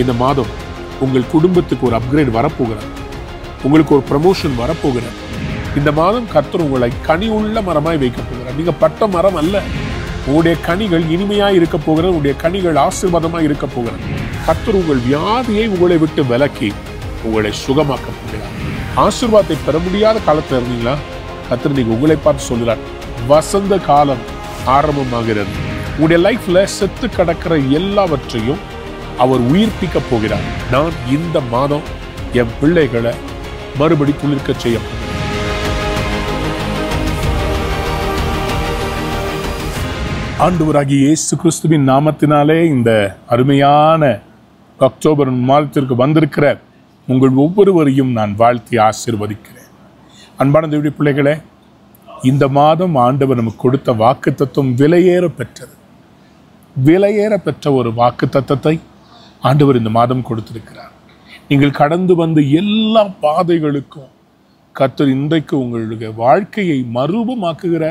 இந்த மாதம் உங்கள் குடும்பத்துக்கு ஒரு அப்கிரேட் வரப்போகிறார். உங்களுக்கு ஒரு ப்ரமோஷன் வரப்போகிறார். இந்த மாதம் கர்த்தர் உங்களை கனி உள்ள மரமாய் வைக்க போகிறார். நீங்க பட்ட மரம் அல்ல. உங்களுடைய கனிகள் இனிமையாய் இருக்க போகிறது. உங்களுடைய கனிகள் ஆசீர்வாதமாய் இருக்க போகிறது. கர்த்தர் உங்கள் வியாதியை உங்களை விட்டு விலக்கி உங்களை சுகமாக்க போகிறார். ஆசீர்வாதத்தை பெற முடியாத காலத்துல இருந்தீங்களா? கர்த்தர் நீங்க உங்களை பார்த்து சொல்கிறார், வசந்த காலம் ஆரம்பமாகிறது. உங்களுடைய லைஃப்ல செத்து கிடக்கிற எல்லாவற்றையும் அவர் உயிர்ப்பிக்க போகிறார். நான் இந்த மாதம் என் பிள்ளைகளை மறுபடி துளிர்க்க செய்ய போகிறேன். ஆண்டவராகிய இயேசு கிறிஸ்துவின் நாமத்தினாலே இந்த அருமையான அக்டோபர் மாதத்திற்கு வந்திருக்கிற உங்கள் ஒவ்வொருவரையும் நான் வாழ்த்தி ஆசீர்வதிக்கிறேன். அன்பான தேவனுடைய பிள்ளைகளே, இந்த மாதம் ஆண்டவர் நமக்கு கொடுத்த வாக்குத்தத்தம் விலையேற பெற்றது. விலையேற பெற்ற ஒரு வாக்குத்தத்தத்தை ஆண்டவர் இந்த மாதம் கொடுத்திருக்கிறார். நீங்கள் கடந்து வந்த எல்லா பாதைகளுக்கும் கர்த்தர் இன்றைக்கு உங்களுடைய வாழ்க்கையை மறுபமாக்குகிற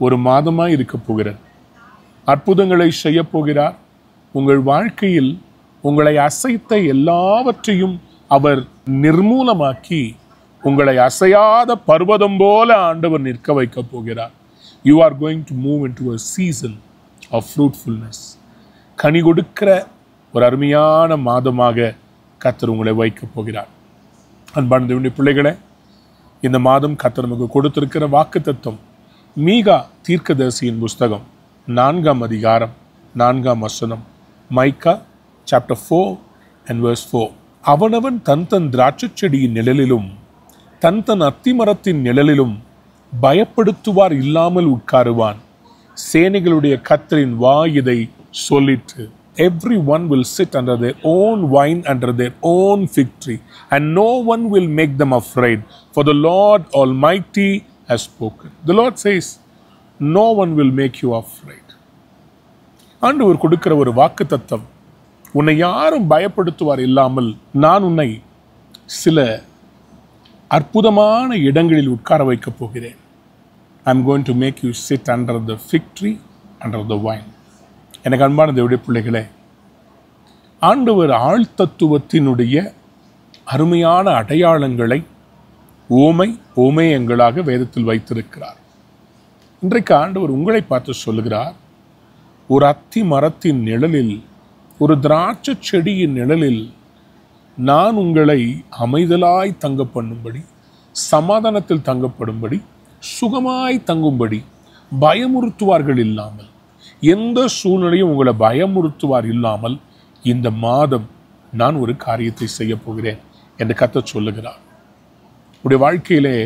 ஒரு மாதமாய் இருக்க போகிறார். அற்புதங்களை செய்ய போகிறார். உங்கள் வாழ்க்கையில் உங்களை அசைத்த எல்லாவற்றையும் அவர் நிர்மூலமாக்கி உங்களை அசையாத பர்வதம் போல ஆண்டவர் நிற்க வைக்க போகிறார். You are going to move into a season of fruitfulness. கனி கொடுக்கிற ஒரு அருமையான மாதமாக கர்த்தர் உங்களை வைக்க போகிறார். அன்பான தேவனுடைய பிள்ளைகளே, இந்த மாதம் கர்த்தர் நமக்கு கொடுத்திருக்கிற வாக்குத்தத்தம் மீகா தீர்க்கதரிசியின் புஸ்தகம் 4ஆம் அதிகாரம் 4ஆம் வசனம். மைக்கா chapter 4 and verse 4. அவனவன் தன் தன் திராட்சைச் செடியின் நிழலிலும் தன் தன் அத்திமரத்தின் நிழலிலும் பயப்படுத்துவார் இல்லாமல் உட்காருவான். சேனைகளுடைய கர்த்தரின் வாய் இதை சொல்லிற்று. Everyone will sit under their own vine, under their own fig tree, and no one will make them afraid, for the Lord Almighty has spoken. The Lord says, no one will make you afraid. ஆண்டவர் கொடுக்கிற ஒரு வாக்குத்தத்தம், உன்னை யாரும் பயப்படுத்துவார் இல்லாமல் நான் உன்னை சில அற்புதமான இடங்களில் உட்கார வைக்கப் போகிறேன். I'm going to make you sit under the fig tree, under the vine. எனக்கு அன்பான தேவனுடைய பிள்ளைகளே, ஆண்டவர் ஆழ்தத்துவத்தினுடைய அருமையான அடையாளங்களை ஓமையங்களாக வேதத்தில் வைத்திருக்கிறார். இன்றைக்கு ஆண்டவர் உங்களை பார்த்து சொல்லுகிறார், ஒரு அத்தி மரத்தின் நிழலில், ஒரு திராட்சை செடியின் நிழலில் நான் உங்களை அமைதலாய் தங்க பண்ணும்படி, சமாதானத்தில் தங்கப்படும்படி, சுகமாய் தங்கும்படி, பயமுறுத்துவார்கள் இல்லாமல், எந்த சூழ்நிலையும் உங்களை பயமுறுத்துவார் இல்லாமல் இந்த மாதம் நான் ஒரு காரியத்தை செய்ய போகிறேன் என்று கர்த்தர் சொல்லுகிறார். உங்களுடைய வாழ்க்கையிலே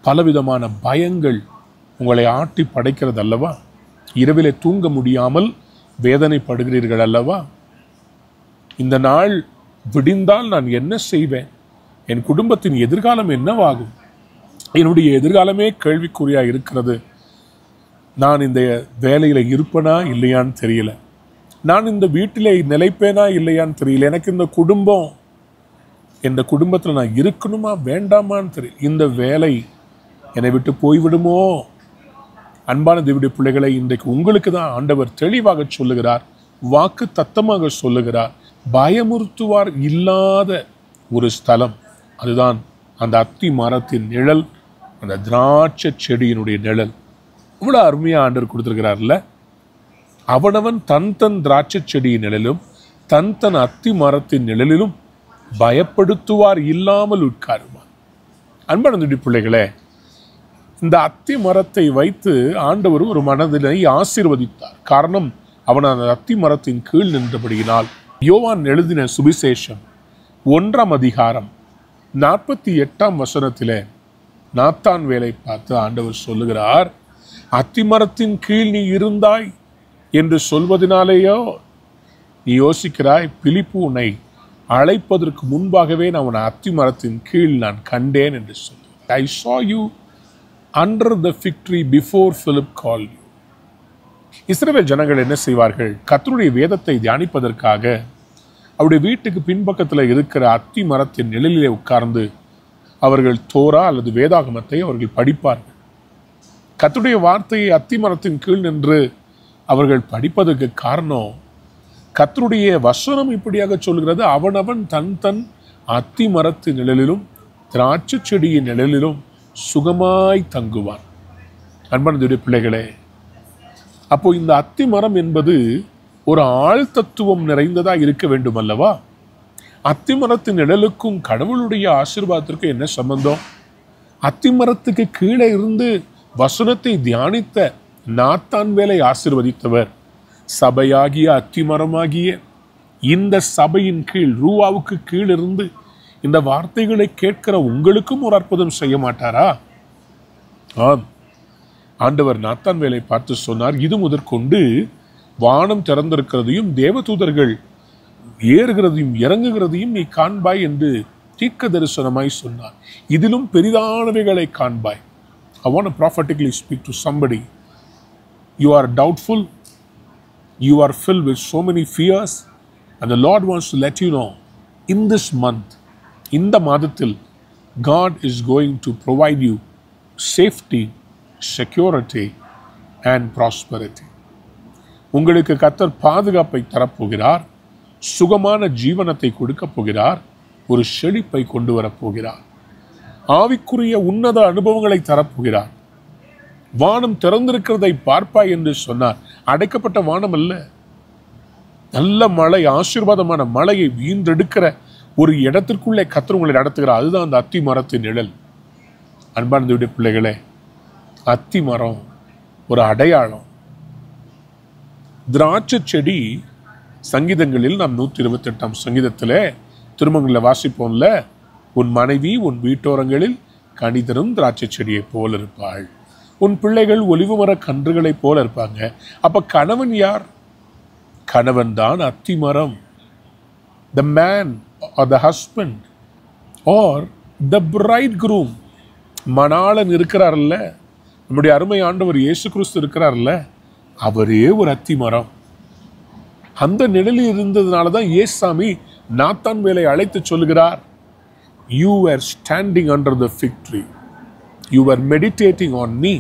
பலவிதமான பயங்கள் உங்களை ஆட்டி படைக்கிறது அல்லவா? இரவிலே தூங்க முடியாமல் வேதனைப்படுகிறீர்கள் அல்லவா? இந்த நாள் விடிந்தால் நான் என்ன செய்வேன்? என் குடும்பத்தின் எதிர்காலம் என்னவாகும்? என்னுடைய எதிர்காலமே கேள்விக்குறியா இருக்கிறது. நான் இந்த வேலையில இருப்பேனா இல்லையான்னு தெரியல. நான் இந்த வீட்டிலே நிலைப்பேனா இல்லையான்னு தெரியல. எனக்கு இந்த குடும்பத்தில் நான் இருக்கணுமா வேண்டாமான்னு தெரியல. இந்த வேலை என்னை விட்டு போய்விடுமோ? அன்பான தேவனுடைய பிள்ளைகளை, இன்றைக்கு உங்களுக்கு தான் ஆண்டவர் தெளிவாக சொல்லுகிறார், வாக்கு தத்தமாக சொல்லுகிறார். பயமுறுத்துவார் இல்லாத ஒரு ஸ்தலம், அதுதான் அந்த அத்தி மரத்தின் நிழல், அந்த திராட்சை செடியினுடைய நிழல். இவ்வளோ அருமையாக ஆண்டவர் கொடுத்துருக்கிறார்ல. அவனவன் தன் தன் திராட்சை செடியின் நிழலிலும் தன் தன் அத்தி மரத்தின் நிழலிலும் பயப்படுத்துவார் இல்லாமல் உட்காருவான். அன்பான பிள்ளைகளே, இந்த அத்தி மரத்தை வைத்து ஆண்டவர் ஒரு மனதினை ஆசீர்வதித்தார். காரணம், அவன் அந்த அத்தி மரத்தின் கீழ் நின்றபடியினால். யோவான் எழுதின சுவிசேஷம் 1ஆம் அதிகாரம் 48ஆம் வசனத்திலே நாத்தான் வேலை பார்த்து ஆண்டவர் சொல்லுகிறார், அத்திமரத்தின் கீழ் நீ இருந்தாய் என்று சொல்வதனாலேயோ நீ யோசிக்கிறாய், பிலிப்பு உன்னை அழைப்பதற்கு முன்பாகவே நான் உன்னை அத்திமரத்தின் கீழ் நான் கண்டேன் என்று சொல்லுகிறார். I saw you under the fig tree before Philip called you. இஸ்ரவேல் ஜனங்கள் என்ன செய்வார்கள்? கர்த்தருடைய வேதத்தை தியானிப்பதற்காக அவருடைய வீட்டுக்கு பின்பக்கத்தில் இருக்கிற அத்தி மரத்தின் நிழலிலே உட்கார்ந்து அவர்கள் தோரா அல்லது வேதாகமத்தை அவர்கள் படிப்பார்கள். கர்த்தருடைய வார்த்தையை அத்தி மரத்தின் கீழ் நின்று அவர்கள் படிப்பதற்கு காரணம், கர்த்தருடைய வசனம் இப்படியாக சொல்கிறது, அவனவன் தன் தன் அத்தி மரத்து நிழலிலும் திராட்சை செடியின் நிழலிலும் சுகமாய் தங்குவான். அன்பான பிள்ளைகளே, அப்போ இந்த அத்தி மரம் என்பது ஒரு ஆழ் தத்துவம் நிறைந்ததா இருக்க வேண்டும் அல்லவா? அத்தி மரத்தின் நிழலுக்கும் கடவுளுடைய ஆசீர்வாதத்திற்கும் என்ன சம்பந்தம்? அத்தி மரத்துக்கு கீழே இருந்து வசனத்தை தியானித்த நாத்தான்வேலை ஆசீர்வதித்தவர் சபையாகிய அத்திமரமாகிய இந்த சபையின் கீழ் ரூவாவுக்கு கீழ் இருந்து இந்த வார்த்தைகளை கேட்கிற உங்களுக்கும் ஒரு அற்புதம் செய்ய மாட்டாரா? ஆம், ஆண்டவர் நாத்தான்வேலை பார்த்து சொன்னார், இது முதற்கொண்டு வானம் திறந்திருக்கிறதையும் தேவதூதர்கள் ஏறுகிறதையும் இறங்குகிறதையும் நீ காண்பாய் என்று தீர்க்க தரிசனமாய் சொன்னார். இதிலும் பெரிதானவைகளை காண்பாய். I want to prophetically speak to somebody. You are doubtful. You are filled with so many fears. And the Lord wants to let you know, in this month, இந்த மாதத்தில், God is going to provide you safety, security and prosperity. உங்களுக்கு கர்த்தர் பாதுகாப்பை தரப்போகிறார், சுகமான ஜீவனத்தை கொடுக்க போகிறார், ஒரு செழிப்பை கொண்டு வரப்போகிறார், ஆவிக்குரிய உன்னத அனுபவங்களை தரப்போகிறார். வானம் திறந்திருக்கிறதை பார்ப்பாய் என்று சொன்னார். அடைக்கப்பட்ட வானம் அல்ல, நல்ல மழை, ஆசீர்வாதமான மழையை வீண்டெடுக்கிற ஒரு இடத்திற்குள்ளே கர்த்தர் உங்களை நடத்துகிறார். அதுதான் அந்த அத்தி மரத்தின் நிழல். அன்பான பிள்ளைகளே, அத்தி மரம் ஒரு அடையாளம். திராட்சை செடி சங்கீதங்களில் நாம் 128ஆம் சங்கீதத்திலே திருமங்களில் வாசிப்போம்ல, உன் மனைவி உன் வீட்டோரங்களில் கனிதரும் திராட்சை செடியை போல இருப்பாள், உன் பிள்ளைகள் ஒலிவு மர கன்றுகளை போல இருப்பாங்க. அப்ப கணவன் யார்? கணவன் தான் அத்தி மரம். The man or the husband or the bridegroom. மணாளன் இருக்கிறார்ல, நம்முடைய அருமை ஆண்டவர் இயேசு கிறிஸ்து இருக்கிறார்ல, அவரே ஒரு அத்தி மரம். அந்த நிழலில் இருந்ததுனால தான் ஏசாமி நாத்தான்வேலை அழைத்து சொல்கிறார், you were standing under the fig tree, you were meditating on me.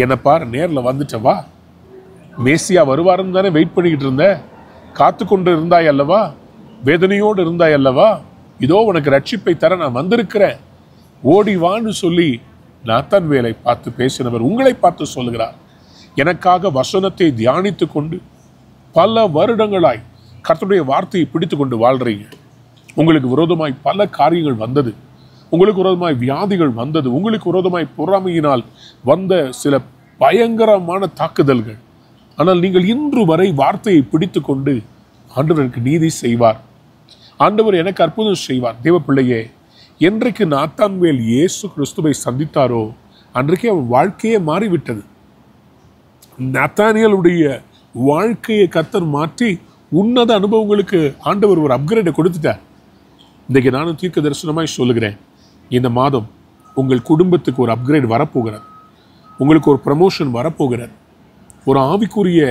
என்ன பார், நேரில் வந்துட்டவா, மேசியா வருவாருன்னு தானே வெயிட் பண்ணிக்கிட்டு இருந்த, காத்து கொண்டு இருந்தாய் அல்லவா, வேதனையோடு இருந்தாய் அல்லவா, இதோ உனக்கு ரட்சிப்பை தர நான் வந்திருக்கிறேன், ஓடி வான்னு சொல்லி நாத்தான்வேலை பார்த்து பேசினவர் உங்களை பார்த்து சொல்லுகிறார். எனக்காக வசனத்தை தியானித்து கொண்டு பல வருடங்களாய் கர்த்தருடைய வார்த்தையை பிடித்து கொண்டு வாழ்றீங்க. உங்களுக்கு விரோதமாய் பல காரியங்கள் வந்தது, உங்களுக்கு விரோதமாய் வியாதிகள் வந்தது, உங்களுக்கு விரோதமாய் பொறாமையினால் வந்த சில பயங்கரமான தாக்குதல்கள். ஆனால் நீங்கள் இன்று வரை வார்த்தையை பிடித்து கொண்டு ஆண்டவருக்கு நீதி செய்வார், ஆண்டவர் எனக்கு அற்புதம் செய்வார். தேவ பிள்ளையே, என்றைக்கு நாத்தான்வேல் இயேசு கிறிஸ்துவை சந்தித்தாரோ அன்றைக்கே அவன் வாழ்க்கையே மாறிவிட்டது. நாத்தானியலுடைய வாழ்க்கையை கர்த்தர் மாற்றி உன்னத அனுபவங்களுக்கு ஆண்டவர் ஒரு அப்கிரேடை கொடுத்துட்டார். இன்றைக்கு நானும் தீர்க்க தரிசனமாய் சொல்லுகிறேன், இந்த மாதம் உங்கள் குடும்பத்துக்கு ஒரு அப்கிரேட் வரப்போகிறது, உங்களுக்கு ஒரு ப்ரமோஷன் வரப்போகிறது, ஒரு ஆவிக்குரிய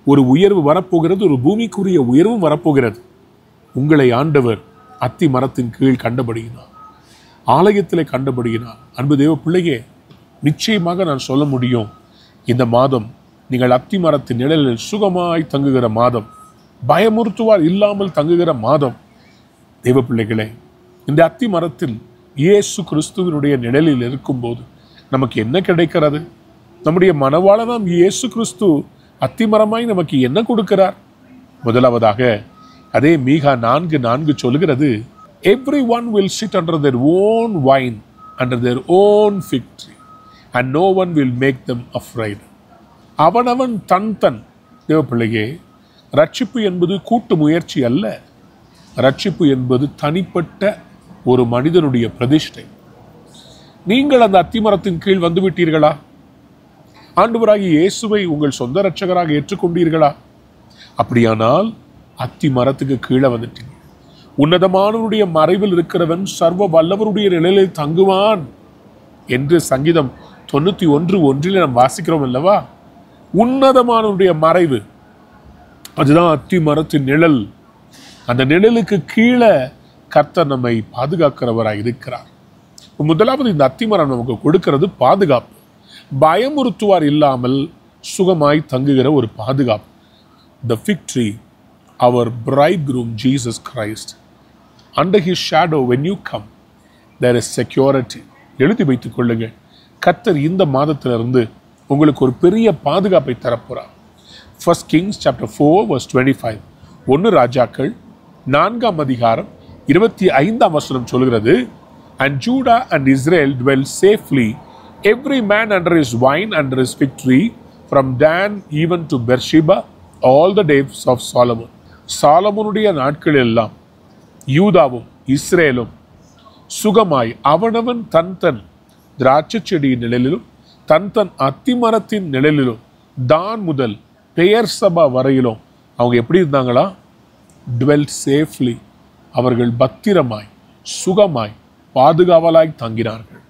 ஒரு உயர்வு வரப்போகிறது, ஒரு பூமிக்குரிய உயர்வும் வரப்போகிறது. உங்களை ஆண்டவர் அத்தி மரத்தின் கீழ் கண்டபடியினார், ஆலயத்திலே கண்டபடியினார். அன்பு தேவ பிள்ளையே, நிச்சயமாக நான் சொல்ல முடியும், இந்த மாதம் நீங்கள் அத்தி மரத்தின் நிழலில் சுகமாய் தங்குகிற மாதம், பயமுறுத்துவார் இல்லாமல் தங்குகிற மாதம். தேவ பிள்ளைகளே, இந்த அத்தி மரத்தில் இயேசு கிறிஸ்துவினுடைய நிழலில் இருக்கும்போது நமக்கு என்ன கிடைக்கிறது? நம்முடைய மனவாளனாம் இயேசு கிறிஸ்து அத்திமரமாய் நமக்கு என்ன கொடுக்கிறார்? முதலாவதாக அதே மீகா 4:4 சொல்கிறது, everyone will sit under their own vine, under their own fig tree, and no one will make them afraid. அவனவன் தன் தன். தேவ பிள்ளையே, ரட்சிப்பு என்பது கூட்டு முயற்சி அல்ல, ரட்சிப்பு என்பது தனிப்பட்ட ஒரு மனிதனுடைய பிரதிஷ்டை. நீங்கள் அந்த அத்திமரத்தின் கீழ் வந்து விட்டீர்களா? ஆண்டவராகிய இயேசுவை உங்கள் சொந்த இரட்சகராக ஏற்றுக்கொண்டீர்களா? அப்படியானால் அத்தி மரத்துக்கு கீழே வந்துட்டீங்க. உன்னதமானவருடைய மறைவில் இருக்கிறவன் சர்வ வல்லவருடைய நிழலில் தங்குவான் என்று சங்கீதம் 91:1 நாம் வாசிக்கிறோம் அல்லவா? உன்னதமானவருடைய மறைவு, அதுதான் அத்தி மரத்தின் நிழல். அந்த நிழலுக்கு கீழே கர்த்தர் நம்மை பாதுகாக்கிறவராக இருக்கிறார். முதலாவது இந்த அத்திமரம் நமக்கு கொடுக்கிறது பாதுகாப்பு. பயமுறுத்துவார் இல்லாமல் சுகமாய் தங்குகிற ஒரு பாதுகாப்பு. The fig tree, our bridegroom Jesus Christ. Under his shadow when you come, there is security. எழுதி வைத்துக் கொள்ளுங்கள். கர்த்தர் இந்த மாதத்திலிருந்து உங்களுக்கு ஒரு பெரிய பாதுகாப்பை தரப்போறார். 1 Kings chapter 4 verse 25. 1 ராஜாக்கள் 4ஆம் அதிகாரம் 25ஆம் வசனம் சொல்கிறது, and Judah and Israel dwell safely, every man under his vine, under his fig tree, from Dan even to Beersheba, all the days of Solomon. சாலமோனுடைய நாட்கள் எல்லாம் யூதாவும் இஸ்ரேலும் சுகமாய் அவனவன் தன் தன் திராட்சை செடியின் நிழலிலும் தன் தன் அத்திமரத்தின் நிழலிலும் தான் முதல் பெயர்சபா வரையிலும் அவங்க எப்படி இருந்தாங்களா? dwell safely. அவர்கள் பத்திரமாய் சுகமாய் பாதுகாவலாய் தங்கினார்கள்.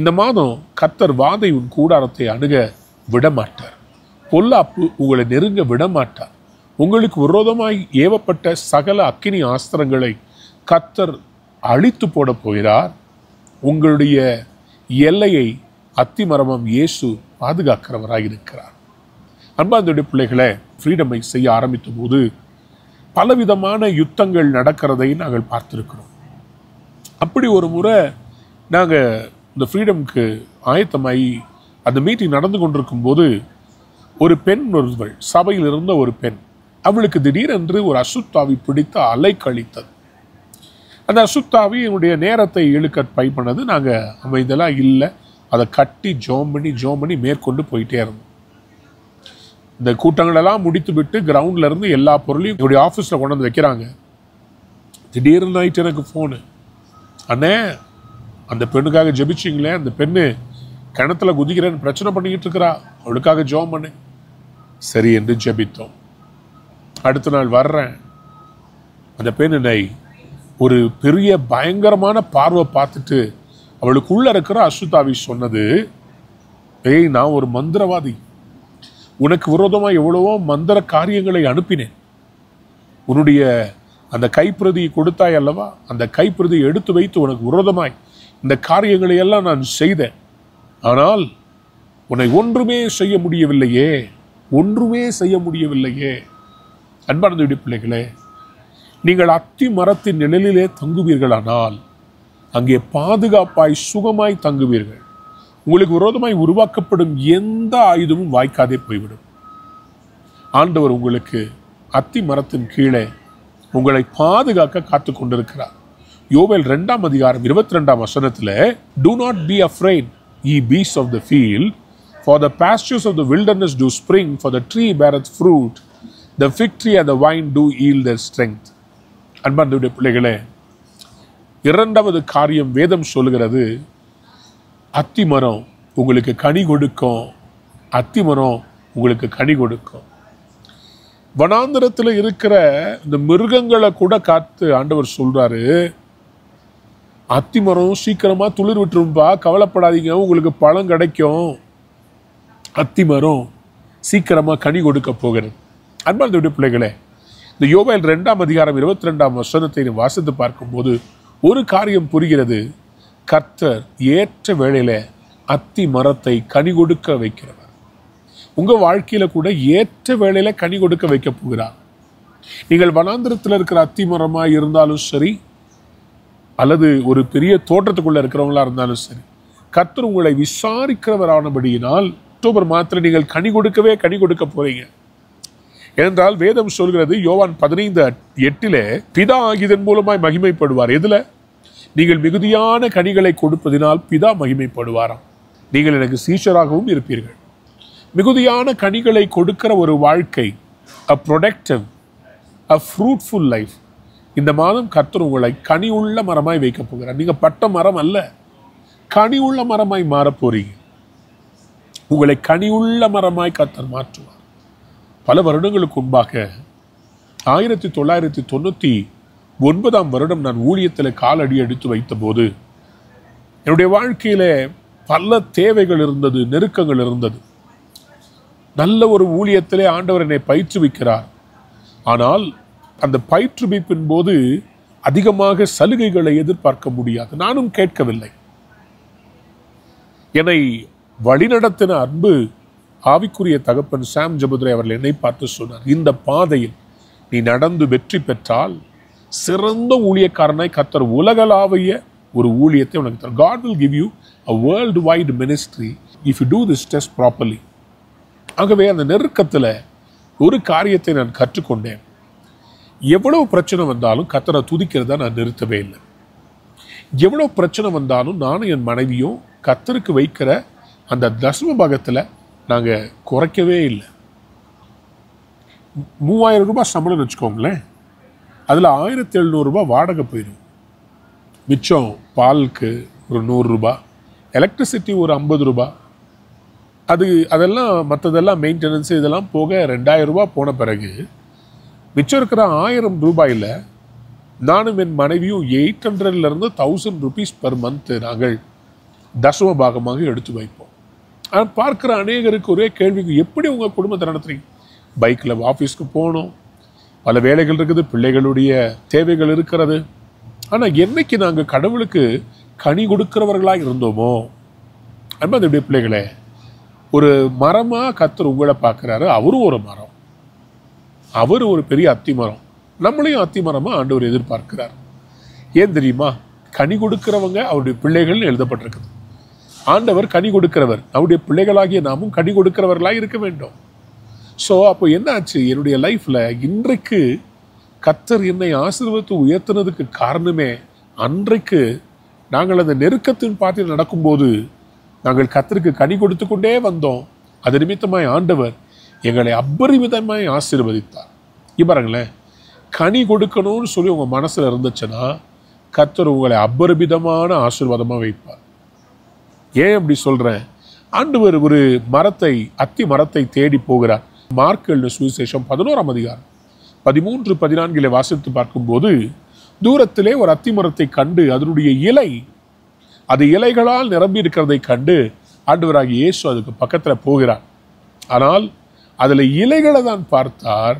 இந்த மாதம் கர்த்தர் வாதை உன் கூடாரத்தை அணுக விடமாட்டார். பொல்லாப்பு உங்களை நெருங்க விடமாட்டார். உங்களுக்கு விரோதமாய் ஏவப்பட்ட சகல அக்கினி ஆஸ்திரங்களை கர்த்தர் அழித்து போட போகிறார். உங்களுடைய எல்லையை அத்திமரமாம் இயேசு பாதுகாக்கிறவராக இருக்கிறார். அன்பார்ந்த பிள்ளைகளை, ஃப்ரீடமை செய்ய ஆரம்பித்த போது பலவிதமான யுத்தங்கள் நடக்கிறதை நாங்கள் பார்த்திருக்கிறோம். அப்படி ஒரு முறை நாங்கள் இந்த ஃப்ரீடம்க்கு ஆயத்தமாகி அந்த மீட்டிங் நடந்து கொண்டிருக்கும் போது ஒரு பெண் ஒருவள், சபையில் இருந்த ஒரு பெண், அவளுக்கு திடீரென்று ஒரு அசுத்தாவி பிடித்த அலை கழித்தது. அந்த அசுத்தாவி என்னுடைய நேரத்தை இழுக்க ட்ரை பண்ணது. நாங்கள் நம்ம இதெல்லாம் இல்லை, அதை கட்டி ஜோம் பண்ணி மேற்கொண்டு போயிட்டே இருந்தோம். இந்த கூட்டங்களெல்லாம் முடித்து விட்டு கிரவுண்டில் இருந்து எல்லா பொருளையும் என்னுடைய ஆஃபீஸில் கொண்டு வந்து வைக்கிறாங்க. திடீர்னு நைட்டு எனக்கு ஃபோனு, அண்ணே அந்த பெண்ணுக்காக ஜெபிச்சிங்களே, அந்த பெண்ணு கிணத்துல குதிக்கிறேன்னு பிரச்சனை பண்ணிக்கிட்டு இருக்கிறா, அவளுக்காக ஜெபம் பண்ணு. சரி என்று ஜெபித்தோம். அடுத்த நாள் வர்றேன், அந்த பெண்ணை ஒரு பெரிய பயங்கரமான பார்வை பார்த்துட்டு அவளுக்குள்ள இருக்கிற அசுத்தாவி சொன்னது, ஏய் நான் ஒரு மந்திரவாதி, உனக்கு விரோதமாக எவ்வளவோ மந்திர காரியங்களை அனுப்பினேன். உன்னுடைய அந்த கைப்பிரதியை கொடுத்தாய் அல்லவா, அந்த கைப்பிரதியை எடுத்து வைத்து உனக்கு விரோதமாய் இந்த காரியங்களை எல்லாம் நான் செய்தேன். ஆனால் உன்னை ஒன்றுமே செய்ய முடியவில்லையே. அன்பார்ந்த பிள்ளைகளே, நீங்கள் அத்தி மரத்தின் நிழலிலே தங்குவீர்களானால் அங்கே பாதுகாப்பாய் சுகமாய் தங்குவீர்கள். உங்களுக்கு விரோதமாய் உருவாக்கப்படும் எந்த ஆயுதமும் வாய்க்காதே போய்விடும். ஆண்டவர் உங்களுக்கு அத்தி மரத்தின் கீழே உங்களை பாதுகாக்க காத்து கொண்டிருக்கிறார். யோவேல் 2ஆம் அதிகாரம் 22ஆம் வசனத்தில், do not be afraid, ye beasts of the field, for the pastures of the wilderness do spring, for the tree beareth fruit, the fig tree and the vine do yield their strength. அன்பார்ந்த பிள்ளைகளே, இரண்டாவது காரியம் வேதம் சொல்லுகிறது, அத்திமரம் உங்களுக்கு கனி கொடுக்கும். அத்திமரம் உங்களுக்கு கனி கொடுக்கும். வனாந்திரத்தில் இருக்கிற இந்த மிருகங்களை கூட காத்து ஆண்டவர் சொல்றாரு, அத்திமரம் சீக்கிரமா துளிர் விட்டுரும்பா, கவலைப்படாதீங்க, உங்களுக்கு பழம் கிடைக்கும். அத்திமரம் சீக்கிரமா கனி கொடுக்க போகிறது. அன்பார்ந்த பிள்ளைகளே, இந்த யோவேல் 2ஆம் அதிகாரம் 22ஆம் வசனத்தை வாசித்து பார்க்கும்போது ஒரு காரியம் புரிகிறது. கர்த்தர் ஏற்ற வேளையில அத்தி மரத்தை கனி கொடுக்க வைக்கிறவர். உங்க வாழ்க்கையில கூட ஏற்ற வேளையில கனி கொடுக்க வைக்க போகிறார். நீங்கள் வனாந்திரத்தில் இருக்கிற அத்தி மரமா இருந்தாலும் சரி, அல்லது ஒரு பெரிய தோட்டத்துக்குள்ள இருக்கிறவங்களா இருந்தாலும் சரி, கர்த்தர் உங்களை விசாரிக்கிறவரானபடியினால் அக்டோபர் மாதத்தில் நீங்கள் கனி கொடுக்க போறீங்க. ஏனென்றால் வேதம் சொல்கிறது, யோவான் 15:8 பிதா இதன் மூலமாய் மகிமைப்படுவார். எதுல? நீங்கள் மிகுதியான கனிகளை கொடுப்பதினால் பிதா மகிமைப்படுவாராம். நீங்கள் எனக்கு சீஷராகவும் இருப்பீர்கள். மிகுதியான கனிகளை கொடுக்கிற ஒரு வாழ்க்கை, a productive, a fruitful life. இந்த மாதம் கர்த்தர் உங்களை கனி உள்ள மரமாய் வைக்க போகிறார். நீங்க பட்ட மரம் அல்ல, கனி உள்ள மரமாய் மாற போறீங்க. உங்களை கனி உள்ள மரமாய் கர்த்தர் மாற்றுவார். பல வருடங்களுக்கு முன்பாக 1999ஆம் வருடம் நான் ஊழியத்தில் காலடி எடுத்து வைத்த போது என்னுடைய வாழ்க்கையில பல தேவைகள் இருந்தது, நெருக்கங்கள் இருந்தது. நல்ல ஒரு ஊழியத்திலே ஆண்டவர் என்னை பயிற்றுவிக்கிறார். ஆனால் அந்த பயிற்றுவிப்பின் போது அதிகமாக சலுகைகளை எதிர்பார்க்க முடியாது. நானும் கேட்கவில்லை. என்னை வழிநடத்தின அன்பு ஆவிக்குரிய தகப்பன் சாம் ஜபதுரை அவர்கள் என்னை பார்த்து சொன்னார், இந்த பாதையில் நீ நடந்து வெற்றி பெற்றால் சிறந்த ஊழியக்காரனாய் கர்த்தர் உலகளாவிய ஒரு ஊழியத்தை உனக்கு தரும். God will give you a worldwide ministry if you do this test properly. ஆகவே அந்த நெருக்கத்தில் ஒரு காரியத்தை நான் கற்றுக்கொண்டேன். எவ்வளவு பிரச்சனை வந்தாலும் கர்த்தரை துதிக்கிறத நான் நிறுத்தவே இல்லை. எவ்வளவு பிரச்சனை வந்தாலும் நானும் என் மனைவியும் கர்த்தருக்கு வைக்கிற அந்த தசம பாகத்தில் நாங்கள் குறைக்கவே இல்லை. 3000 ரூபாய் சம்பளம்னு வச்சுக்கோங்களேன், அதில் 1700 ரூபாய் வாடகை போயிடும். மிச்சம் பாலுக்கு ஒரு 100 ரூபாய், எலக்ட்ரிசிட்டி ஒரு 50 ரூபாய், அதெல்லாம் மற்றதெல்லாம் மெயின்டெனன்ஸு இதெல்லாம் போக 2000 ரூபாய் போன பிறகு மிச்சம் இருக்கிற 1000 ரூபாயில் நானும் என் மனைவியும் 800லேருந்து 1000 rupees per month நாங்கள் தசம பாகமாக எடுத்து வைப்போம். ஆனால் பார்க்குற அநேகருக்கு ஒரே கேள்விக்கு, எப்படி உங்கள் குடும்பத்தை நடத்துறீங்க? பைக்கில் ஆஃபீஸ்க்கு போகணும், பல வேலைகள் இருக்குது, பிள்ளைகளுடைய தேவைகள் இருக்கிறது. ஆனால் என்னைக்கு நாங்கள் கடவுளுக்கு கனி கொடுக்கிறவர்களாக இருந்தோமோ, அது எப்படி பிள்ளைகளே, ஒரு மரமாக கர்த்தர் உங்களை பார்க்குறாரு. அவரும் ஒரு மரம், அவர் ஒரு பெரிய அத்தி மரம், நம்மளையும் அத்தி மரமாக ஆண்டவர் எதிர்பார்க்கிறார். ஏன் தெரியுமா? கனி கொடுக்கிறவங்க அவருடைய பிள்ளைகள்னு எழுதப்பட்டிருக்குது. ஆண்டவர் கனி கொடுக்கிறவர், அவருடைய பிள்ளைகளாகிய நாமும் கனி கொடுக்கிறவர்களாக இருக்க வேண்டும். ஸோ அப்போ என்ன ஆச்சு? என்னுடைய லைஃப்பில் இன்றைக்கு கர்த்தர் என்னை ஆசீர்வதித்து உயர்த்தினதுக்கு காரணமே, அன்றைக்கு நாங்கள் அந்த நெருக்கத்தின் பாதையில் நடக்கும்போது நாங்கள் கர்த்தருக்கு கனி கொடுத்து கொண்டே வந்தோம். அது நிமித்தமாய் ஆண்டவர் எங்களை அபரிமிதமாய் ஆசீர்வதித்தார். பாருங்களேன், கனி கொடுக்கணும்னு சொல்லி உங்கள் மனசில் இருந்துச்சுன்னா கர்த்தர் உங்களை அபரிமிதமான ஆசீர்வாதமாக வைப்பார். ஏன் அப்படி சொல்கிறேன்? ஆண்டவர் ஒரு மரத்தை, அத்தி மரத்தை தேடி போகிறார். மார்க் எழுதின சுவிசேஷம் 11ஆம் அதிகாரம் 13-14 வாசித்து பார்க்கும்போது, தூரத்திலே ஒரு அத்தி மரத்தை கண்டு அதனுடைய அது இலைகளால் நிரம்பி இருக்கிறதை கண்டு ஆண்டவராகிய இயேசு அதுக்கு பக்கத்தில் போகிறார். ஆனால் அதில் இலைகளை தான் பார்த்தார்,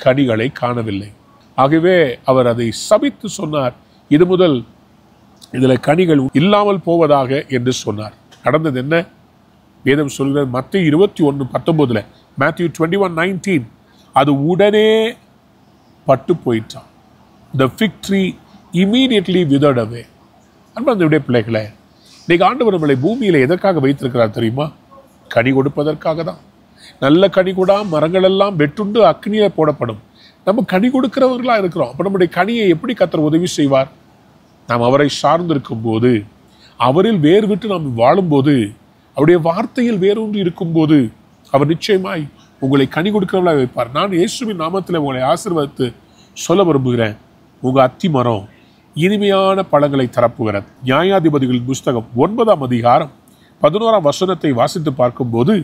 கனிகளை காணவில்லை. ஆகவே அவர் அதை சபித்து சொன்னார், இது முதல் இதில் கனிகள் இல்லாமல் போவதாக என்று சொன்னார். நடந்தது என்ன? வேதம் சொல்கிறது மத்தேயு 21:19, Matthew 21:19, அது உடனே பட்டு போயிட்டான். The fig tree immediately withered away. அன்பார்ந்தவருடைய பிள்ளைகளே, இன்னைக்கு ஆண்டவர் நம்மளை பூமியில் எதற்காக வைத்திருக்கிறார் தெரியுமா? கனி கொடுப்பதற்காக தான். நல்ல கனி கூட மரங்கள் எல்லாம் வெட்டுண்டு அக்னியை போடப்படும். நம்ம கனி கொடுக்கிறவர்களாக இருக்கிறோம். அப்போ நம்முடைய கனியை எப்படி கர்த்தர் உதவி செய்வார்? நாம் அவரை சார்ந்திருக்கும் போது, அவரில் வேறு விட்டு நாம் வாழும்போது, அவருடைய வார்த்தையில் வேறொன்று இருக்கும்போது அவர் நிச்சயமாய் உங்களை கனி கொடுக்கிறவர்களாக வைப்பார். நான் இயேசுவின் நாமத்தில் உங்களை ஆசீர்வதித்து சொல்ல விரும்புகிறேன், உங்கள் அத்தி மரம் இனிமையான பழங்களை தரப்புகிறது. நியாயாதிபதிகளின் புஸ்தகம் 9ஆம் அதிகாரம் 11ஆம் வசனத்தை வாசித்து பார்க்கும்போது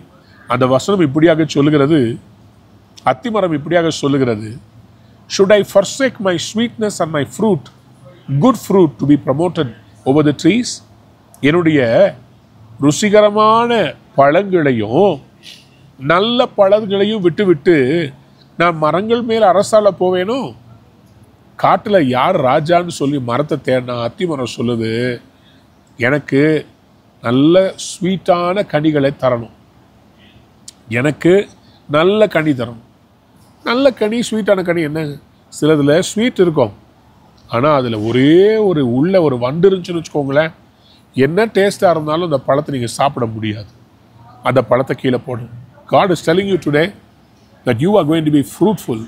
அந்த வசனம் இப்படியாக சொல்லுகிறது, அத்திமரம் இப்படியாக சொல்லுகிறது, should I forsake my sweetness and my fruit, good fruit to be promoted over the trees? என்னுடைய ருசிகரமான பழங்களையும் நல்ல பழங்களையும் விட்டு விட்டு நான் மரங்கள் மேல் அரசால போவேனோ? காட்டில் யார் ராஜான்னு சொல்லி மரத்தை தேடினா அத்திமரம் சொல்லுது, எனக்கு நல்ல ஸ்வீட்டான கனிகளை தரணும், எனக்கு நல்ல கனி தரணும். நல்ல கனி, ஸ்வீட்டான கனி என்ன? சிலதில் ஸ்வீட் இருக்கும், ஆனால் அதில் ஒரே உள்ள ஒரு வண்டு இருந்துச்சுன்னு வச்சுக்கோங்களேன், என்ன டேஸ்ட்டாக இருந்தாலும் அந்த பழத்தை நீங்கள் சாப்பிட முடியாது. அந்த பழத்தை கீழே போடும். God is telling you today that you are going to be fruitful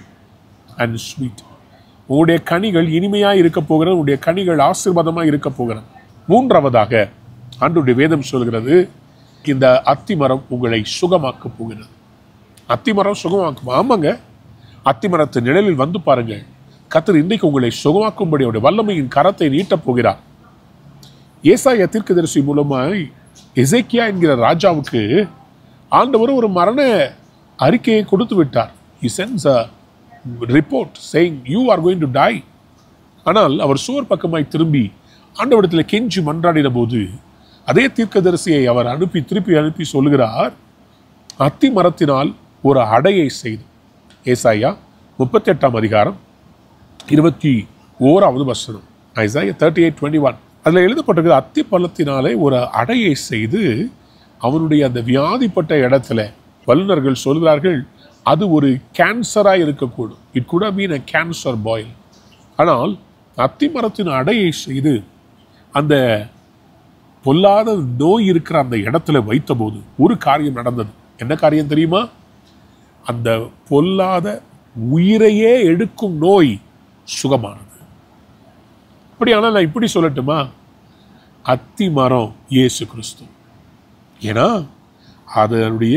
and sweet. உங்களுடைய கனிகள் இனிமையாக இருக்க போகிறது, உங்களுடைய கனிகள் ஆசீர்வாதமாக இருக்க போகிறது. மூன்றாவதாக ஆண்டவருடைய வேதம் சொல்கிறது, இந்த அத்திமரம் உங்களை சுகமாக்க போகிறது. அத்திமரம் சுகமாக்கும். ஆமாங்க, அத்திமரத்து நிழலில் வந்து பாருங்கள், கர்த்தர் இன்றைக்கு உங்களை சுகமாக்கும்படி அவருடைய வல்லமையின் கரத்தை நீட்டப் போகிறார். ஏசாயா தீர்க்கதரிசி மூலமாய் எசேக்கியா என்கிற ராஜாவுக்கு ஆண்டவர் ஒரு மரண அறிக்கையை கொடுத்து விட்டார். He sends a report saying you are going to die. ஆனால் அவர் சுவர் பக்கமாய் திரும்பி ஆண்டவரிடத்தில் கெஞ்சி மன்றாடின போது அதே தீர்க்கதரிசியை அவர் திருப்பி அனுப்பி சொல்லுகிறார், அத்தி மரத்தினால் ஒரு அடையை செய்து. ஏசாயா 38ஆம் அதிகாரம் 21ஆவது வசனம், ஐசாயா 38:21. அதில் எழுதப்பட்டிருக்கிற அத்தி பழத்தினாலே ஒரு அடையை செய்து அவனுடைய அந்த வியாதிப்பட்ட இடத்துல வல்லுநர்கள் சொல்கிறார்கள் அது ஒரு கேன்சராக இருக்கக்கூடும். It could have been a cancer boil. ஆனால் அத்தி மரத்தின் அடையை செய்து அந்த பொல்லாத நோய் இருக்கிற அந்த இடத்துல வைத்தபோது ஒரு காரியம் நடந்தது. என்ன காரியம் தெரியுமா? அந்த பொல்லாத உயிரையே எடுக்கும் நோய் சுகமானது. அப்படியானால் நான் இப்படி சொல்லட்டுமா? அத்தி மரம் இயேசு கிறிஸ்து. ஏன்னா அதனுடைய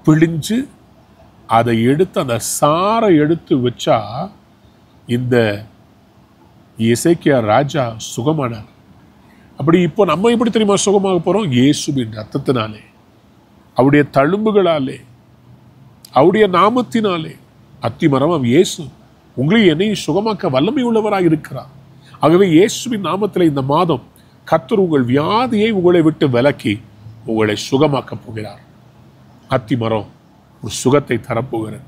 பிழிஞ்சு அதை எடுத்து அந்த சாரை எடுத்து வச்சா இந்த எசேக்கியா ராஜா சுகமானார். அப்படி இப்போ நம்ம எப்படி தெரியுமா சுகமாக போறோம்? இயேசுவின் ரத்தத்தினாலே, அவருடைய தழும்புகளாலே, அவருடைய நாமத்தினாலே. அத்திமரம் அவன் இயேசு உங்களையும் என்னையும் சுகமாக்க வல்லமை உள்ளவராக இருக்கிறார். ஆகவே இயேசுவின் நாமத்தில் இந்த மாதம் கர்த்தர் உங்கள் வியாதியை உங்களை விட்டு விலக்கி உங்களை சுகமாக்க போகிறார். அத்திமரம் ஒரு சுகத்தை தரப்போகிறது.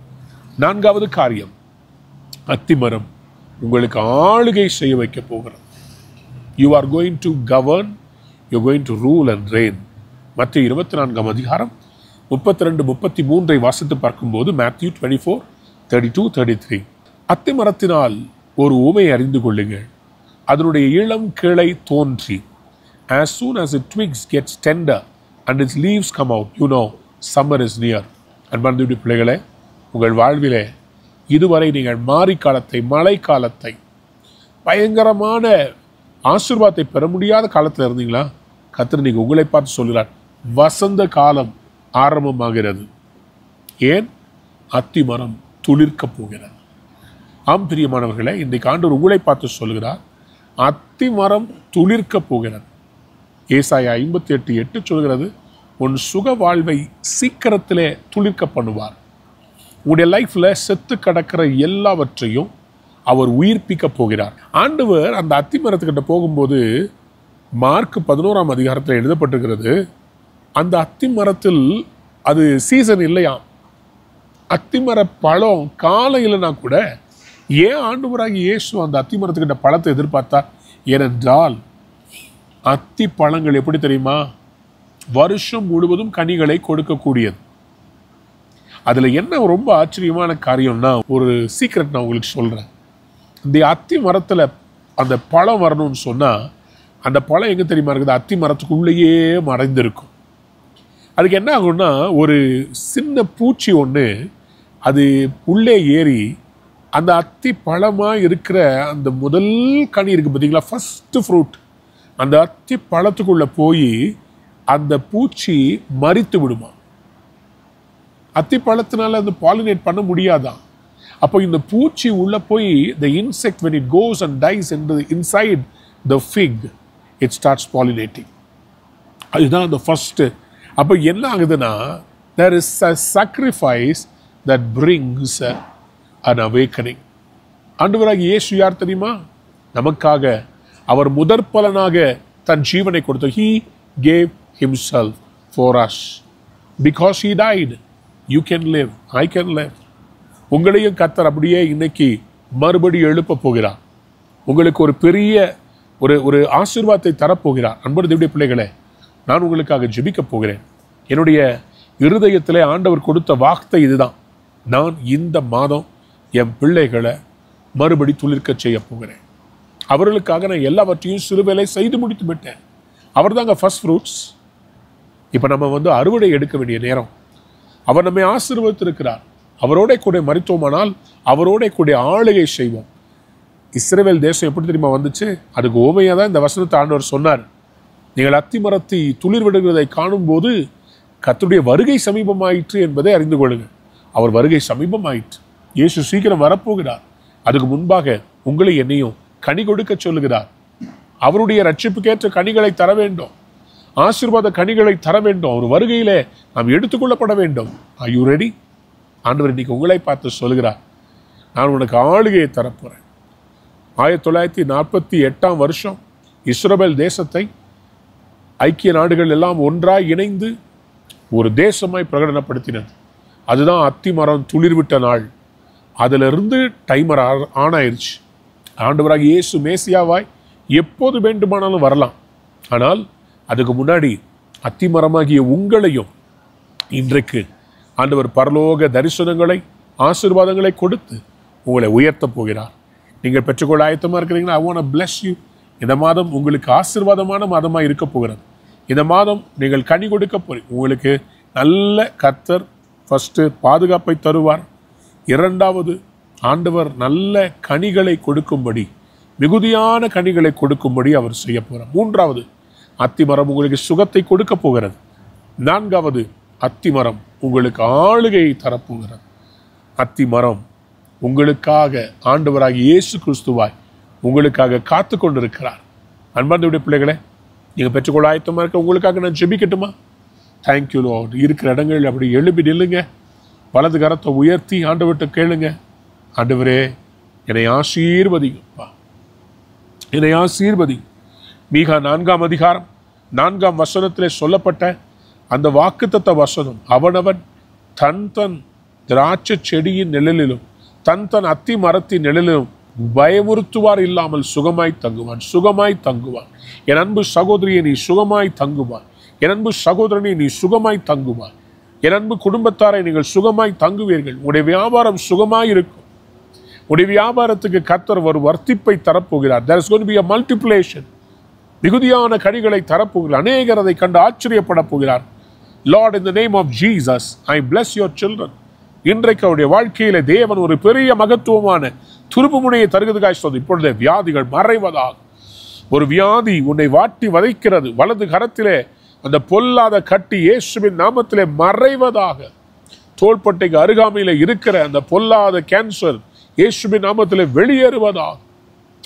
4வது காரியம், அத்திமரம் உங்களுக்கு ஆளுகை செய்ய வைக்க போகிறது. You are going to govern, you are going to rule and reign. மத்தேயு 24ஆம் அதிகாரம் 32-33 வாசித்து பார்க்கும்போது Matthew 24:32-33 அத்திமரத்தினால் ஒரு உவமையை அறிந்து கொள்ளுங்கள். அதனுடைய இளம் கிளை தோன்றி as soon as its twigs gets tender and its leaves come out, you know summer is near. அன்பார்ந்த பிள்ளைகளே, உங்கள் வாழ்விலே இதுவரை நீங்கள் மாரி காலத்தை, மழை காலத்தை, பயங்கரமான ஆசீர்வாதத்தை பெற முடியாத காலத்தில் இருந்தீங்களா? கர்த்தர் நீங்க உங்களை பார்த்து சொல்கிறார், வசந்த காலம் ஆரம்பமாகிறது. ஏன்? அத்திமரம் துளிர்க்க போகிறது. ஆம் பிரியமானவர்களே, இன்றைக்கு ஆண்டவர் உங்களை பார்த்து சொல்கிறார், அத்திமரம் துளிர்க்க போகிறது. ஏசாயா 58:8 சொல்கிறது, உன் சுக வாழ்வை சீக்கிரத்திலே துளிர்க்க பண்ணுவார். உங்களுடைய லைஃப்ல செத்து கிடக்கிற எல்லாவற்றையும் அவர் உயிர்ப்பிக்க போகிறார். ஆண்டவர் அந்த அத்திமரத்துக்கிட்ட போகும்போது மார்க் 11ஆம் அதிகாரத்தில் எழுதப்பட்டிருக்கிறது, அந்த அத்திமரத்தில் அது சீசன் இல்லையாம். அத்திமர பழம் காலையிலனா கூட ஏன் ஆண்டவராகிய இயேசு அந்த அத்திமரத்துக்கிட்ட பழத்தை எதிர்பார்த்தார்? ஏனென்றால் அத்தி பழங்கள் எப்படி தெரியுமா? வருஷம் முழுவதும் கனிகளை கொடுக்கக்கூடியது. அதுல என்ன ரொம்ப ஆச்சரியமான காரியம்னா, ஒரு சீக்ரெட் நான் உங்களுக்கு சொல்றேன். இந்த அத்தி மரத்துல அந்த பழம் வரணும்னு சொன்னா அந்த பழம் எங்க தெரியுமா இருக்குது? அத்தி மரத்துக்குள்ளேயே மறைந்திருக்கும். அதுக்கு என்ன ஆகும்னா, ஒரு சின்ன பூச்சி ஒன்று அது உள்ளே ஏறி அந்த அத்தி பழமா இருக்கிற அந்த முதல் கனி இருக்கு பார்த்தீங்களா, ஃபர்ஸ்ட் ஃப்ரூட், அந்த அத்தி பழத்துக்குள்ள போய் அந்த பூச்சி மரித்து விடுமா. அத்தி பழத்தினால அந்த பாலினேட் பண்ண முடியாதான். அப்போ இந்த பூச்சி உள்ள போய் the insect when it goes and dies inside the fig, it starts pollinating. அதுதான் அந்த ஃபர்ஸ்ட். அப்போ என்ன ஆகுதுன்னா, there is a sacrifice that brings an awakening. ஆண்டவராகிய இயேசு யார் தெரியுமா? நமக்காக அவர் முதற் பலனாக தன் ஜீவனை கொடுத்தார். He gave himself for us. Because he died, you can live, I can live. உங்களையும் கர்த்தர் அப்படியே இன்னைக்கு மறுபடியும் எழுப்ப போகிறார். உங்களுக்கு ஒரு பெரிய ஒரு ஆசீர்வாதத்தை தரப்போகிறார். அன்பு தேவனுடைய பிள்ளைகளே, நான் உங்களுக்காக ஜெபிக்க போகிறேன். என்னுடைய இருதயத்திலே ஆண்டவர் கொடுத்த வார்த்தை இதுதான். நான் இந்த மாதம் என் பிள்ளைகளை மறுபடி துளிர்க்க செய்ய போகிறேன். அவர்களுக்காக நான் எல்லாவற்றையும் சிறுவேளை செய்து முடித்து விட்டேன். அவர் தாங்க ஃபர்ஸ்ட் ஃப்ரூட்ஸ். இப்போ நம்ம அறுவடை எடுக்க வேண்டிய நேரம். அவர் நம்மை ஆசீர்வதித்திருக்கிறார். அவரோட கூட மரித்தோமானால் அவரோட கூட ஆளுகை செய்வோம். இஸ்ரவேல் தேசம் எப்படி தெரியுமா வந்துச்சு? அதுக்கு ஓமையாக தான் இந்த வசனத்தை ஆண்டவர் சொன்னார். நீங்கள் அத்தி மரத்தை துளிர் விடுகிறதை காணும் போது கர்த்தருடைய வருகை சமீபமாயிற்று என்பதை அறிந்து கொள்ளுங்கள். அவர் வருகை சமீபமாயிற்று. இயேசு சீக்கிரம் வரப்போகிறார். அதுக்கு முன்பாக உங்களை என்னையும் கனி கொடுக்க சொல்லுகிறார். அவருடைய ரட்சிப்புக்கேற்ற கனிகளை தர வேண்டும், ஆசீர்வாத கனிகளை தர வேண்டும். அவர் வருகையிலே நாம் எடுத்துக்கொள்ளப்பட வேண்டும். Are you ready? ஆண்டவர் இன்னைக்கு உங்களை பார்த்து சொல்கிறார், நான் உனக்கு ஆளுகையை தரப்போறேன். 1948ஆம் வருஷம் இஸ்ரவேல் தேசத்தை ஐக்கிய நாடுகள் எல்லாம் ஒன்றாய் இணைந்து ஒரு தேசமாய் பிரகடனப்படுத்தினது. அதுதான் அத்திமரம் துளிர்விட்ட நாள். அதிலிருந்து டைமர் ஆன் ஆயிடுச்சு. ஆண்டவராக இயேசு மேசியாவாய் எப்போது வேண்டுமானாலும் வரலாம். ஆனால் அதுக்கு முன்னாடி அத்திமரமாகிய உங்களையும் இன்றைக்கு ஆண்டவர் பரலோக தரிசனங்களை, ஆசீர்வாதங்களை கொடுத்து உங்களை உயர்த்த போகிறார். நீங்கள் பெற்றுக்கொள்ள ஆயத்தமாக இருக்கிறீங்களா? I want to bless you. இந்த மாதம் உங்களுக்கு ஆசீர்வாதமான மாதமாக இருக்க போகிறது. இந்த மாதம் நீங்கள் கனி கொடுக்க போறீங்க. உங்களுக்கு நல்ல கர்த்தர் ஃபர்ஸ்ட் பாதுகாப்பை தருவார். இரண்டாவது, ஆண்டவர் நல்ல கனிகளை கொடுக்கும்படி, மிகுதியான கனிகளை கொடுக்கும்படி அவர் செய்ய போகிறார். மூன்றாவது, அத்திமரம் உங்களுக்கு சுகத்தை கொடுக்க போகிறது. நான்காவது, அத்திமரம் உங்களுக்கு ஆளுகையை தரப்போகிறது. அத்திமரம் உங்களுக்காக ஆண்டவராகிய இயேசு கிறிஸ்துவாய் உங்களுக்காக காத்து கொண்டிருக்கிறார். அன்பார்ந்தவருடைய பிள்ளைகளே, நீங்கள் பெற்றுக்கொள்ள ஆயத்தமாக இருக்க உங்களுக்காக நான் ஜெபிக்கட்டுமா? Thank you Lord. இருக்கிற இடங்கள் அப்படி எழுப்பி நில்லுங்க. வலது கரத்தை உயர்த்தி ஆண்டவர்கிட்ட கேளுங்க. ஆண்டவரே, என்னை ஆசீர்வதிங்கப்பா, என்னை ஆசீர்வதி. மீகா 4ஆம் அதிகாரம் 4ஆம் வசனத்திலே சொல்லப்பட்ட அந்த வாக்குத்தத்த வசனம், அவனவன் தன் தன் திராட்சை செடியின் நிழலிலும் தன் தன் அத்தி மரத்தின் நிழலிலும் பயமுறுத்துவார் இல்லாமல் சுகமாய் தங்குவான், சுகமாய் தங்குவான். என் அன்பு சகோதரியை நீ சுகமாய் தங்குவாய். என் அன்பு சகோதரனை நீ சுகமாய் தங்குவாய். என் அன்பு குடும்பத்தாரை நீங்கள் சுகமாய் தங்குவீர்கள். உடைய வியாபாரம் சுகமாய் இருக்கும். உடைய வியாபாரத்துக்கு கர்த்தர் ஒரு வர்த்திப்பை தரப்போகிறார். There is going to be a multiplication. மிகுதியான கனிகளை தரப்போகிறார். அநேகர் அதை கண்டு ஆச்சரியப்பட போகிறார். Lord, in the name of Jesus, I bless your children. இன்றைக்கு அவருடைய வாழ்க்கையில தேவன் ஒரு பெரிய மகத்துவமான துருப்பு முனையை தருகிறதுக்காக சொல்றது. இப்பொழுது வியாதிகள் மறைவதாக. ஒரு வியாதி உன்னை வாட்டி வதைக்கிறது. வலது கரத்திலே அந்த பொல்லாத கட்டி இயேசுவின் நாமத்திலே மறைவதாக. தோள்பட்டைக்கு அருகாமையில இருக்கிற அந்த பொல்லாத கேன்சர் இயேசுவின் நாமத்திலே வெளியேறுவதாக.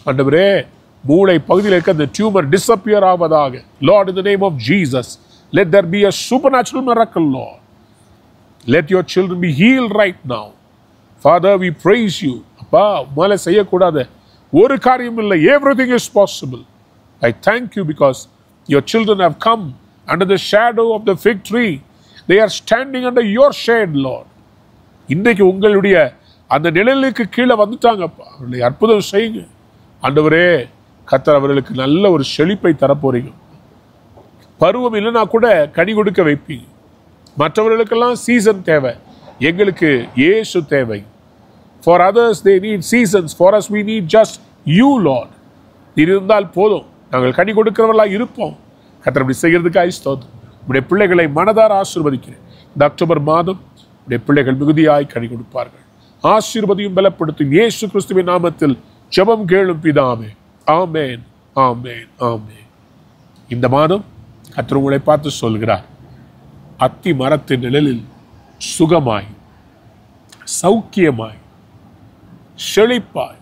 ஆண்டவரே, மூளை பகுதியில் இருக்க அந்த டியூமர் டிஸப்பியர் ஆவதாக. Lord, in the name of Jesus, let there be a supernatural miracle, Lord. Let your children be healed right now. Father, we praise you. அப்பா, உம்மால செய்யக்கூடாத ஒரு காரியம் இல்லை. Everything is possible. I thank you because your children have come under the shadow of the fig tree. They are standing under your shade, Lord. இன்றைக்கு உங்களுடைய அந்த நிழலுக்கு கீழே வந்துட்டாங்கப்பா. அவர்களை அற்புதம் செய்யுங்க. ஆண்டவரே, கர்த்தர் அவர்களுக்கு நல்ல ஒரு செழிப்பை தரப்போறீங்க. பருவம் இல்லைன்னா கூட கனி கொடுக்க வைப்பீங்க. மற்றவர்களுக்கெல்லாம் சீசன் தேவை, எங்களுக்கு இயேசு தேவை. For others they need seasons. For us we need just you, Lord. நீர் இருந்தால் போதும், நாங்கள் கனி கொடுக்கிறவர்களா இருப்போம். கர்த்தர் அப்படி செய்கிறதுக்காக ஸ்தோத்திரம். உடைய பிள்ளைகளை மனதார ஆசீர்வதிக்கிறேன். இந்த அக்டோபர் மாதம் உடைய பிள்ளைகள் மிகுதியாய் கனி கொடுப்பார்கள். ஆசீர்வதியும் பலப்படுத்தும் இயேசு கிறிஸ்துவின் நாமத்தில் ஜெபம் கேளும் பிதாவே. ஆமென், ஆமென், ஆமென். இந்த மாதம் கர்த்தர் உங்களை பார்த்து சொல்கிறார், அத்தி மரத்தின் நிழலில் சுகமாய், சௌக்கியமாய், செழிப்பாய்,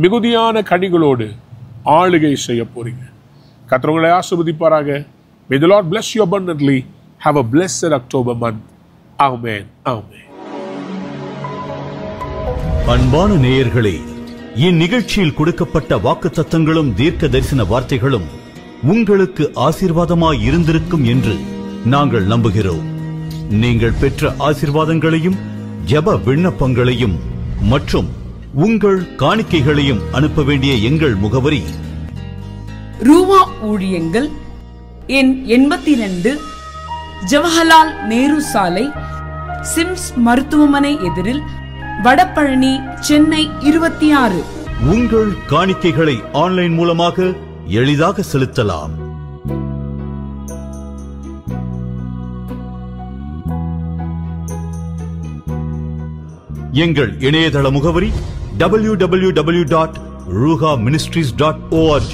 மிகுதியான கனிகளோடு ஆளுகை செய்ய போறீங்க. கர்த்தர் உங்களை ஆசீர்வதிப்பாராக. May the Lord bless you abundantly. Have a blessed October month. Amen, amen. அன்பான நேயர்களே, இந்நிகழ்ச்சியில் கொடுக்கப்பட்ட வாக்குத்தத்தங்களும் தீர்க்க தரிசன வார்த்தைகளும் உங்களுக்கு ஆசீர்வாதமாய் இருந்திருக்கும் என்று நாங்கள் நம்புகிறோம். நீங்கள் பெற்ற ஆசீர்வாதங்களையும் ஜெப விண்ணப்பங்களையும் மற்றும் உங்கள் காணிக்கைகளையும் அனுப்ப வேண்டிய எங்கள் முகவரி: ரூவா ஊழியங்கள், எண் 82, ஜவஹர்லால் நேரு சாலை, சிம்ஸ் மருத்துவமனை எதிரில், வடபழனி, சென்னை 26. உங்கள் காணிக்கைகளை ஆன்லைன் மூலமாக எளிதாக செலுத்தலாம். எங்கள் இணையதள முகவரி www.ruhaministries.org.